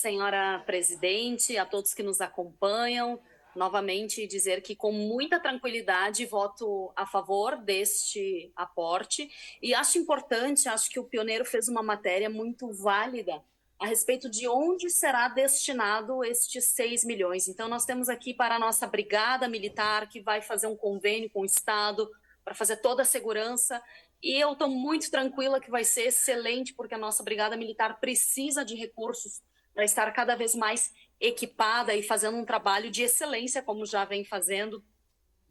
senhora presidente, a todos que nos acompanham. Novamente dizer que com muita tranquilidade voto a favor deste aporte e acho importante, acho que o Pioneiro fez uma matéria muito válida a respeito de onde será destinado estes 6 milhões. Então nós temos aqui para a nossa brigada militar que vai fazer um convênio com o Estado para fazer toda a segurança e eu estou muito tranquila que vai ser excelente porque a nossa brigada militar precisa de recursos para estar cada vez mais equipada e fazendo um trabalho de excelência, como já vem fazendo.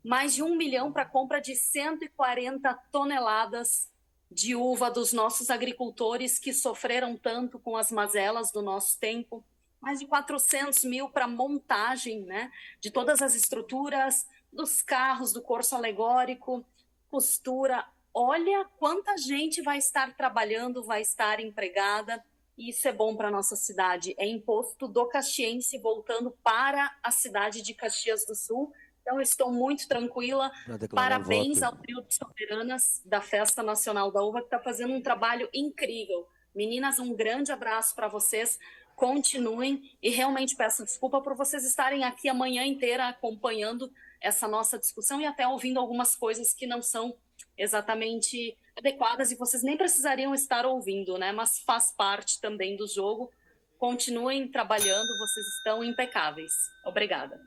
Mais de 1 milhão para a compra de 140 toneladas de uva dos nossos agricultores que sofreram tanto com as mazelas do nosso tempo. Mais de 400 mil para montagem, né, de todas as estruturas, dos carros, do curso alegórico, costura. Olha quanta gente vai estar trabalhando, vai estar empregada. E isso é bom para a nossa cidade. É imposto do caxiense voltando para a cidade de Caxias do Sul. Então, eu estou muito tranquila. Parabéns ao trio de soberanas da Festa Nacional da Uva, que está fazendo um trabalho incrível. Meninas, um grande abraço para vocês. Continuem e realmente peço desculpa por vocês estarem aqui a manhã inteira acompanhando essa nossa discussão e até ouvindo algumas coisas que não são exatamente adequadas e vocês nem precisariam estar ouvindo, né? Mas faz parte também do jogo. Continuem trabalhando, vocês estão impecáveis. Obrigada.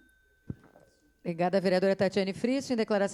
Obrigada, vereadora Tatiane Frisch. Em declaração